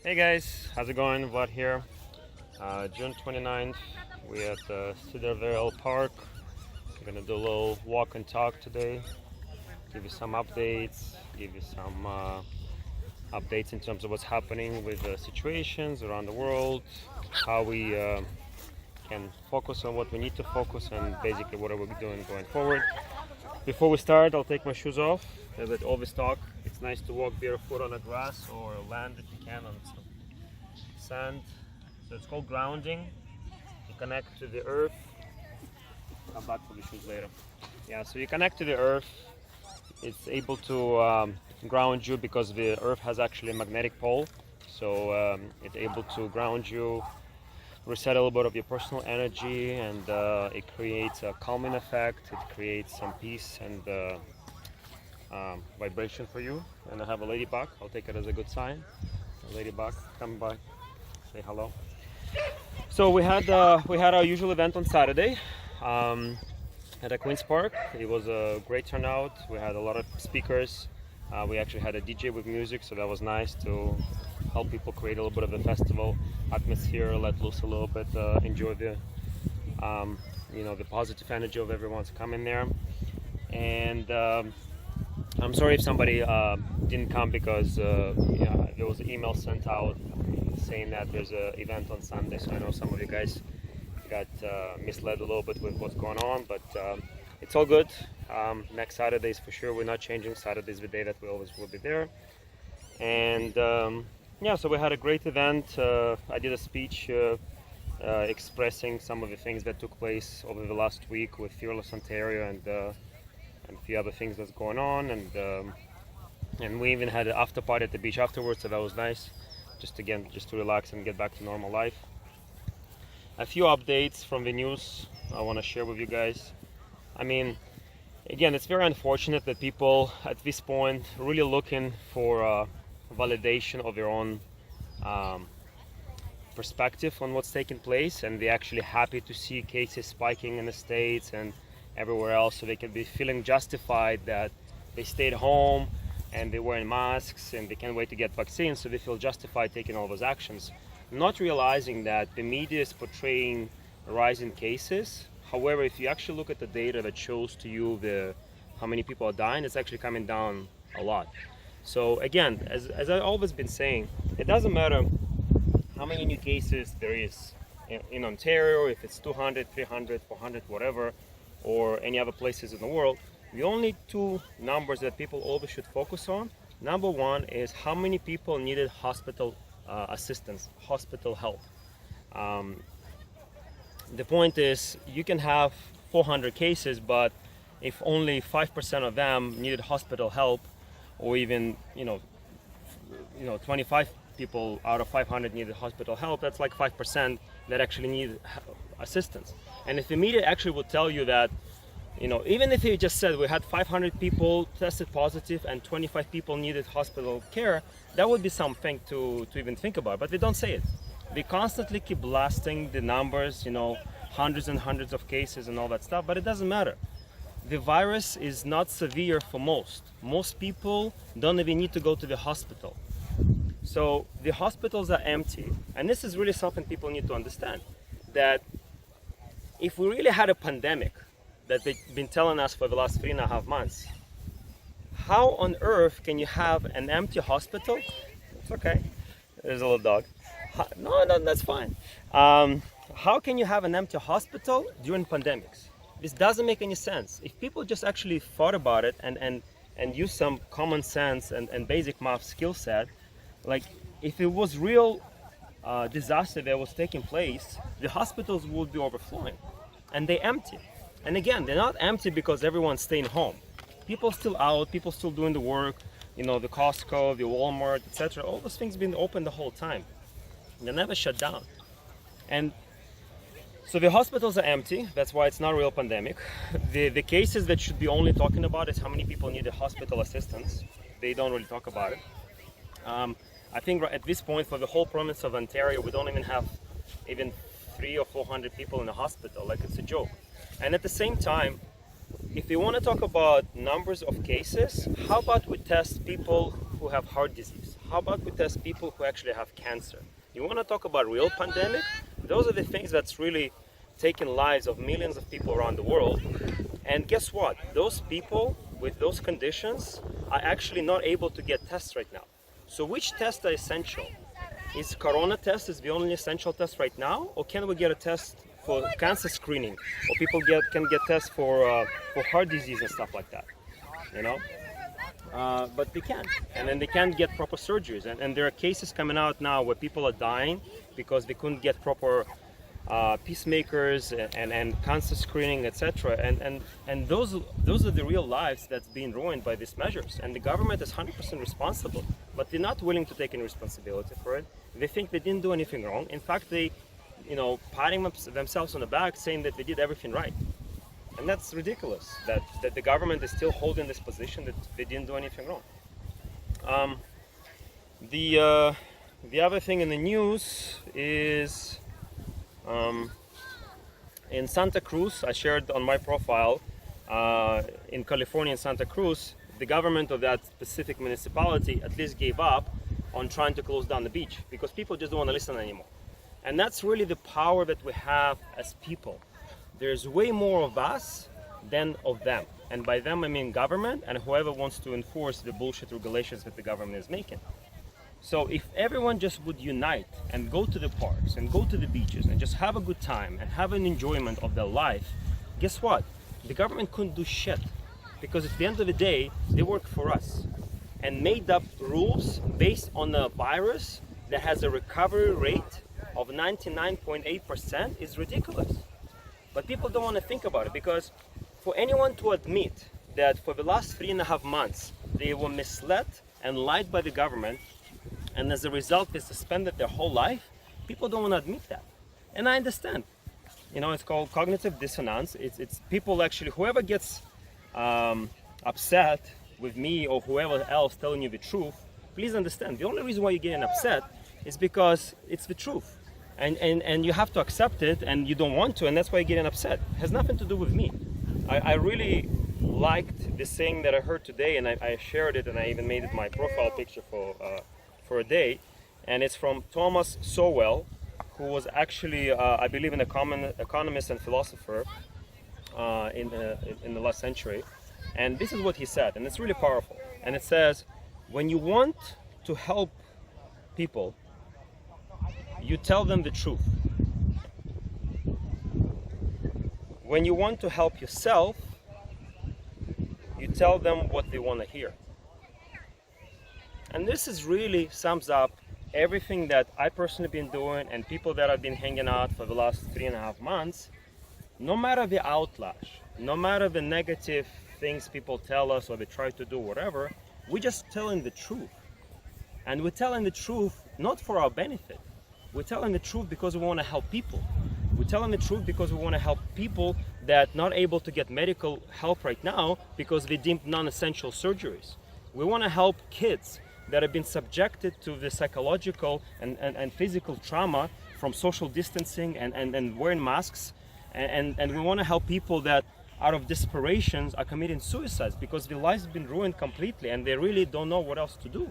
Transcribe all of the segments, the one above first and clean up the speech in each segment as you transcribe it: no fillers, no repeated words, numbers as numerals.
Hey guys, how's it going? Vlad here. June 29th, we're at Cedarville Park. We're gonna do a little walk and talk today. Give you some updates, give you some updates in terms of what's happening with the situations around the world, how we can focus on what we need to focus on, basically what are we doing going forward. Before we start, I'll take my shoes off. As I always talk, it's nice to walk barefoot on the grass or land if you can on some sand. So it's called grounding. You connect to the earth. Come back for the shoes later. Yeah, so you connect to the earth. It's able to ground you because the earth has actually a magnetic pole. So it's able to ground you, reset a little bit of your personal energy, and it creates a calming effect. It creates some peace and vibration for you. And I have a ladybug. I'll take it as a good sign. A ladybug, come by, say hello. So we had our usual event on Saturday at Queen's Park. It was a great turnout. We had a lot of speakers. We actually had a DJ with music, so that was nice to help people create a little bit of a festival atmosphere, let loose a little bit, enjoy the the positive energy of everyone's coming there. And I'm sorry if somebody didn't come because there was an email sent out saying that there's an event on Sunday. So I know some of you guys got misled a little bit with what's going on, but it's all good. Next Saturdays for sure. We're not changing. Saturday's the day that we always will be there. And yeah, so we had a great event. I did a speech expressing some of the things that took place over the last week with Fearless Ontario and a few other things that's going on. And we even had an after party at the beach afterwards, so that was nice. Just to relax and get back to normal life. A few updates from the news I want to share with you guys. I mean, again, it's very unfortunate that people at this point really looking for validation of their own perspective on what's taking place, and they're actually happy to see cases spiking in the States and everywhere else, so they can be feeling justified that they stayed home and they're wearing masks and they can't wait to get vaccines, so they feel justified taking all those actions, not realizing that the media is portraying a rise in cases. However, if you actually look at the data that shows to you how many people are dying, it's actually coming down a lot. So again, as I've always been saying, it doesn't matter how many new cases there is in Ontario, if it's 200, 300, 400, whatever, or any other places in the world. The only two numbers that people always should focus on, number one is how many people needed hospital assistance, hospital help. The point is, you can have 400 cases, but if only 5% of them needed hospital help, or even 25 people out of 500 needed hospital help, that's like 5% that actually need assistance. And if the media actually would tell you that, even if you just said we had 500 people tested positive and 25 people needed hospital care, that would be something to even think about. But they don't say it. They constantly keep blasting the numbers, hundreds and hundreds of cases and all that stuff, but it doesn't matter. The virus is not severe for most. Most people don't even need to go to the hospital. So the hospitals are empty. And this is really something people need to understand, that if we really had a pandemic that they've been telling us for the last 3.5 months, how on earth can you have an empty hospital? It's okay. There's a little dog. No, that's fine. How can you have an empty hospital during pandemics? This doesn't make any sense. If people just actually thought about it and use some common sense and basic math skill set, like if it was real disaster that was taking place, the hospitals would be overflowing, and they're empty. And again, they're not empty because everyone's staying home. People still out, people still doing the work, the Costco, the Walmart, etc. All those things been open the whole time. They never shut down. And so the hospitals are empty. That's why it's not a real pandemic. The cases that should be only talking about is how many people need hospital assistance. They don't really talk about it. I think at this point, for the whole province of Ontario, we don't even have even 300 or 400 people in the hospital. Like, it's a joke. And at the same time, if you want to talk about numbers of cases, how about we test people who have heart disease? How about we test people who actually have cancer? You want to talk about real pandemic? Those are the things that's really taking lives of millions of people around the world. And guess what? Those people with those conditions are actually not able to get tests right now. So which tests are essential? Is corona test is the only essential test right now, or can we get a test for cancer screening, or people can get tests for heart disease and stuff like that, you know? But they can't, and then they can't get proper surgeries, and there are cases coming out now where people are dying because they couldn't get proper peacemakers and cancer screening, etc. And those are the real lives that's being ruined by these measures, and the government is 100% responsible, but they're not willing to take any responsibility for it. They think they didn't do anything wrong. In fact, they, patting themselves on the back, saying that they did everything right. And that's ridiculous, that the government is still holding this position that they didn't do anything wrong. The other thing in the news is in Santa Cruz, I shared on my profile, in California, in Santa Cruz, the government of that specific municipality at least gave up on trying to close down the beach because people just don't want to listen anymore. And that's really the power that we have as people. There's way more of us than of them. And by them, I mean government and whoever wants to enforce the bullshit regulations that the government is making. So if everyone just would unite and go to the parks and go to the beaches and just have a good time and have an enjoyment of their life, guess what? The government couldn't do shit. Because at the end of the day, they work for us. And made up rules based on a virus that has a recovery rate of 99.8% is ridiculous. But people don't want to think about it, because for anyone to admit that for the last 3.5 months they were misled and lied by the government, and as a result they suspended their whole life, people don't want to admit that. And I understand. It's called cognitive dissonance. It's people actually, whoever gets upset with me or whoever else telling you the truth, please understand, the only reason why you're getting upset is because it's the truth. And you have to accept it, and you don't want to, and that's why you're getting upset. It has nothing to do with me. I really liked the saying that I heard today, and I shared it, and I even made it my profile picture for a day. And it's from Thomas Sowell, who was actually, I believe, an economist and philosopher in the last century. And this is what he said, and it's really powerful. And it says, when you want to help people, you tell them the truth. When you want to help yourself, you tell them what they want to hear. And this is really sums up everything that I personally been doing, and people that I've been hanging out for the last 3.5 months. No matter the outlash, no matter the negative things people tell us or they try to do, whatever, we're just telling the truth. And we're telling the truth not for our benefit. We're telling the truth because we want to help people. We're telling the truth because we want to help people that are not able to get medical help right now because they deemed non-essential surgeries. We want to help kids that have been subjected to the psychological and physical trauma from social distancing and wearing masks. And we want to help people that out of desperation are committing suicides because their lives have been ruined completely and they really don't know what else to do.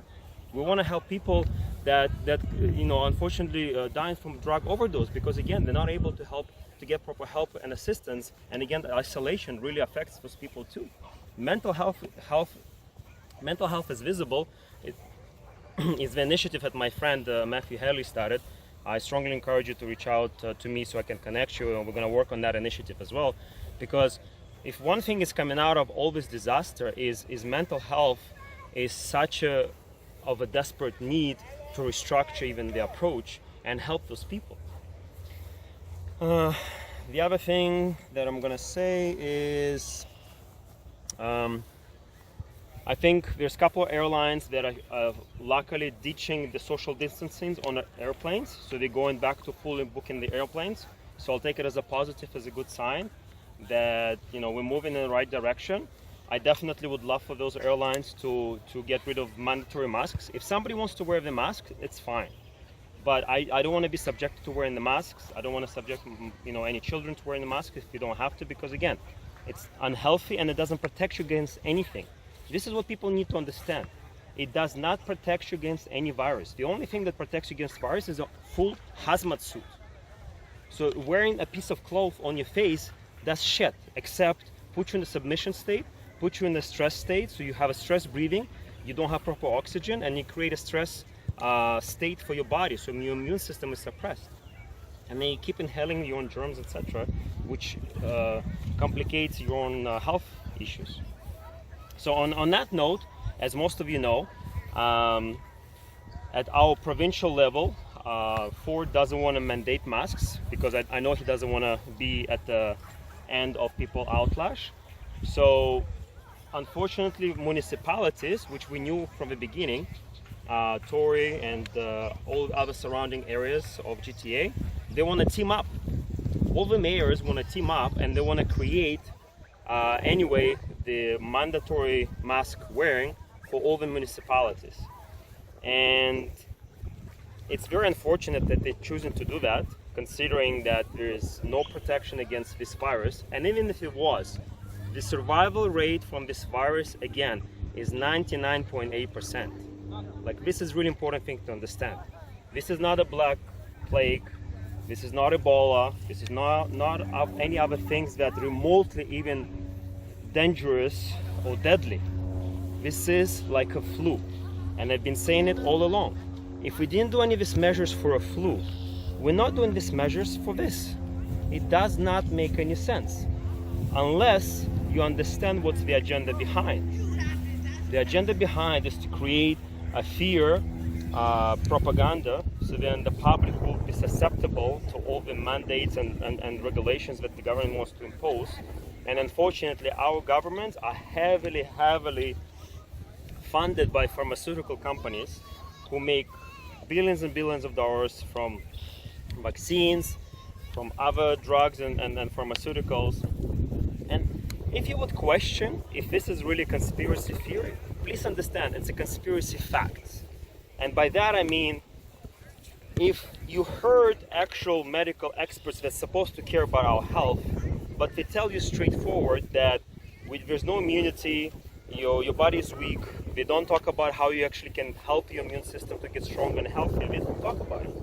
We want to help people that unfortunately dying from drug overdose because again they're not able to get proper help and assistance, and again the isolation really affects those people too. Mental health is visible. It's the initiative that my friend Matthew Haley started. I strongly encourage you to reach out to me so I can connect you, and we're going to work on that initiative as well, because if one thing is coming out of all this disaster is mental health is such of a desperate need to restructure even the approach and help those people. The other thing that I'm gonna say is I think there's a couple of airlines that are luckily ditching the social distancing on the airplanes, so they're going back to fully booking the airplanes. So I'll take it as a positive, as a good sign that we're moving in the right direction. I definitely would love for those airlines to get rid of mandatory masks. If somebody wants to wear the mask, it's fine. But I don't want to be subjected to wearing the masks. I don't want to subject any children to wearing the mask if you don't have to, because again, it's unhealthy and it doesn't protect you against anything. This is what people need to understand. it does not protect you against any virus. The only thing that protects you against virus is a full hazmat suit. So wearing a piece of cloth on your face does shit, except put you in a submission state, put you in a stress state, so you have a stress breathing, you don't have proper oxygen, and you create a stress state for your body, so your immune system is suppressed. And then you keep inhaling your own germs, etc., which complicates your own health issues. So on that note, as most of you know, at our provincial level, Ford doesn't want to mandate masks, because I know he doesn't want to be at the end of people outlash. So unfortunately, municipalities, which we knew from the beginning, Tory and all other surrounding areas of GTA, they want to team up. All the mayors want to team up, and they want to create anyway the mandatory mask wearing for all the municipalities. And it's very unfortunate that they're choosing to do that, considering that there is no protection against this virus. And even if it was, the survival rate from this virus, again, is 99.8%. Like, this is really important thing to understand. This is not a black plague. This is not Ebola. This is not any other things that remotely even dangerous or deadly. This is like a flu. And I've been saying it all along. If we didn't do any of these measures for a flu, we're not doing these measures for this. It does not make any sense unless you understand what's the agenda behind. The agenda behind is to create a fear propaganda, so then the public will be susceptible to all the mandates and regulations that the government wants to impose. And unfortunately, our governments are heavily funded by pharmaceutical companies who make billions and billions of dollars from vaccines, from other drugs and pharmaceuticals. And if you would question if this is really a conspiracy theory, please understand it's a conspiracy fact. And by that I mean, if you heard actual medical experts that's supposed to care about our health, but they tell you straightforward that there's no immunity, your body is weak, they don't talk about how you actually can help your immune system to get stronger and healthier, they don't talk about it.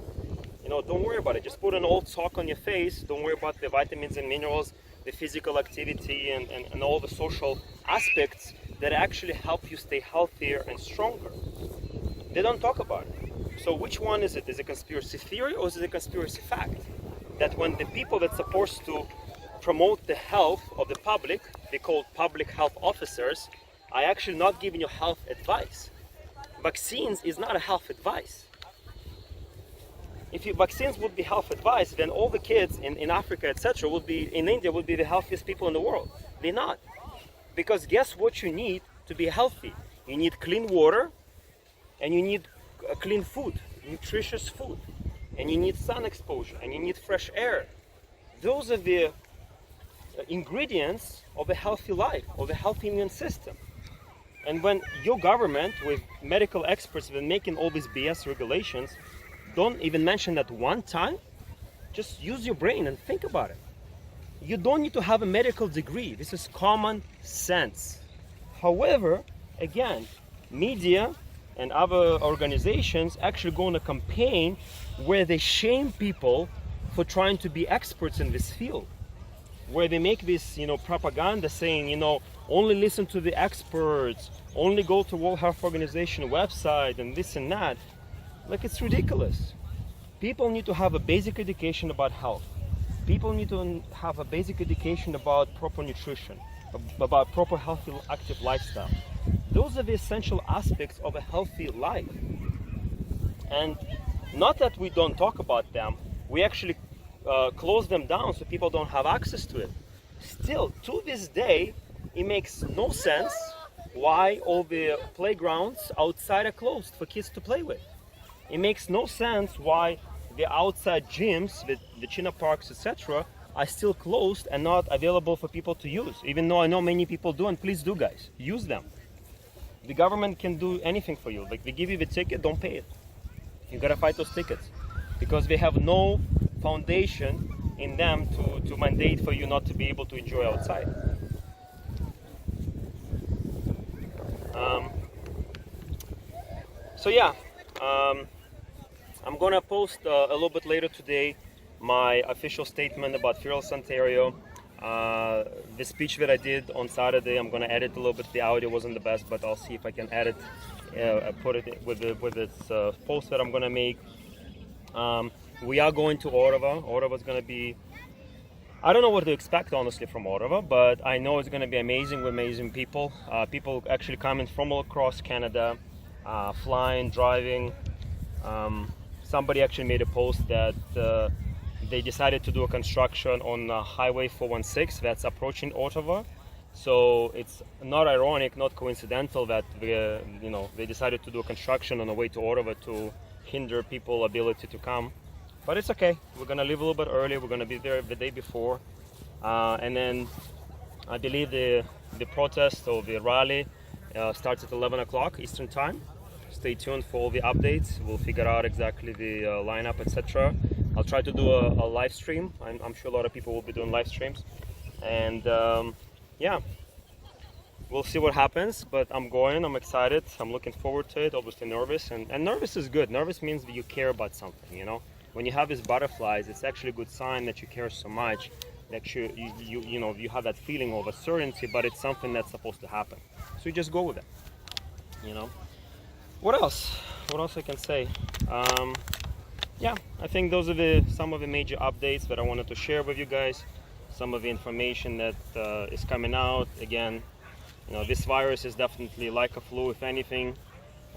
Don't worry about it. Just put an old sock on your face. Don't worry about the vitamins and minerals, the physical activity, and all the social aspects that actually help you stay healthier and stronger. They don't talk about it. So which one is it? Is it a conspiracy theory, or is it a conspiracy fact? That when the people that's supposed to promote the health of the public, they call public health officers, are actually not giving you health advice. Vaccines is not a health advice. If vaccines would be health advice, then all the kids in Africa, etc., in India would be the healthiest people in the world. They're not. Because guess what you need to be healthy? You need clean water, and you need clean food, nutritious food, and you need sun exposure, and you need fresh air. Those are the ingredients of a healthy life, of a healthy immune system. And when your government, with medical experts, have been making all these BS regulations, don't even mention that one time, just use your brain and think about it. You don't need to have a medical degree. This is common sense. However, again, media and other organizations actually go on a campaign where they shame people for trying to be experts in this field, where they make this propaganda saying, only listen to the experts, only go to World Health Organization website and this and that. Like, it's ridiculous. People need to have a basic education about health. People need to have a basic education about proper nutrition, about proper healthy active lifestyle. Those are the essential aspects of a healthy life. And not that we don't talk about them, we actually close them down so people don't have access to it. Still, to this day, it makes no sense why all the playgrounds outside are closed for kids to play with. It makes no sense why the outside gyms, the China parks, etc., are still closed and not available for people to use. Even though I know many people do, and please do, guys, use them. The government can do anything for you. Like, they give you the ticket, don't pay it. You gotta fight those tickets, because they have no foundation in them to mandate for you not to be able to enjoy outside. So yeah, I'm gonna post a little bit later today my official statement about Fearless Ontario. The speech that I did on Saturday, I'm gonna edit a little bit. The audio wasn't the best, but I'll see if I can edit, put it with this post that I'm gonna make. We are going to Ottawa. Ottawa's gonna be, I don't know what to expect honestly from Ottawa, but I know it's going to be amazing with amazing people. People actually coming from all across Canada, flying, driving. Somebody actually made a post that they decided to do a construction on Highway 416 that's approaching Ottawa. So it's not ironic, not coincidental that they decided to do a construction on the way to Ottawa to hinder people's ability to come. But it's okay. We're gonna leave a little bit early. We're gonna be there the day before, and then I believe the protest or the rally starts at 11 o'clock Eastern time. Stay tuned for all the updates. We'll figure out exactly the lineup, etc. I'll try to do a live stream. I'm sure a lot of people will be doing live streams, and yeah, we'll see what happens. But I'm going. I'm excited. I'm looking forward to it. Obviously nervous, and nervous is good. Nervous means that you care about something. You know. When you have these butterflies, it's actually a good sign that you care so much, that you have that feeling of uncertainty, but it's something that's supposed to happen. So you just go with it. You know. What else? What else I can say? Yeah, I think those are some of the major updates that I wanted to share with you guys. Some of the information that is coming out. Again, this virus is definitely like a flu. If anything,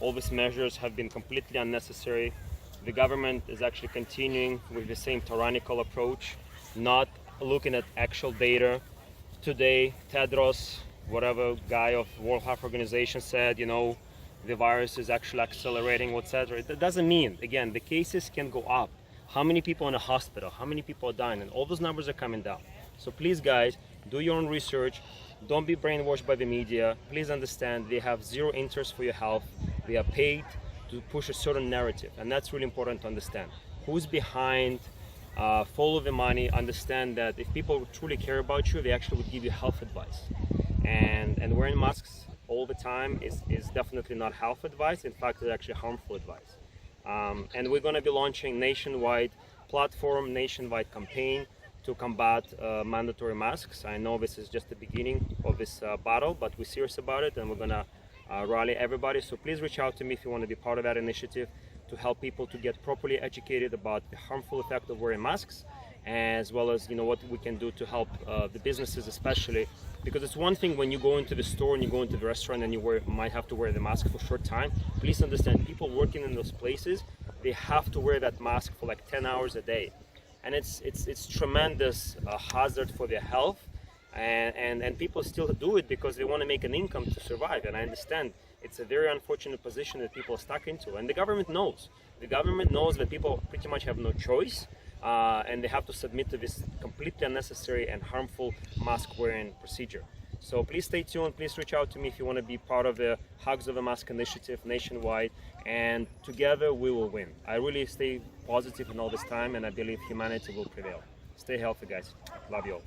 all these measures have been completely unnecessary. The government is actually continuing with the same tyrannical approach, not looking at actual data. Today, Tedros, whatever guy of World Health Organization said, the virus is actually accelerating, etc. That doesn't mean, again, the cases can go up. How many people in the hospital? How many people are dying? And all those numbers are coming down. So please, guys, do your own research. Don't be brainwashed by the media. Please understand they have zero interest for your health. They are paid to push a certain narrative, and that's really important to understand. Who's behind? Follow the money. Understand that if people truly care about you, they actually would give you health advice. And wearing masks all the time is definitely not health advice. In fact, it's actually harmful advice. And we're going to be launching nationwide platform, nationwide campaign to combat mandatory masks. I know this is just the beginning of this battle, but we're serious about it, and we're going to rally everybody. So please reach out to me if you want to be part of that initiative to help people to get properly educated about the harmful effect of wearing masks, as well as what we can do to help the businesses, especially because it's one thing when you go into the store and you go into the restaurant and you might have to wear the mask for a short time. Please understand, people working in those places, they have to wear that mask for like 10 hours a day, and it's tremendous hazard for their health. And people still do it because they want to make an income to survive. And I understand it's a very unfortunate position that people are stuck into. And the government knows. The government knows that people pretty much have no choice, and they have to submit to this completely unnecessary and harmful mask wearing procedure. So please stay tuned. Please reach out to me if you want to be part of the Hugs of a Mask initiative nationwide. And together we will win. I really stay positive in all this time, and I believe humanity will prevail. Stay healthy, guys. Love you all.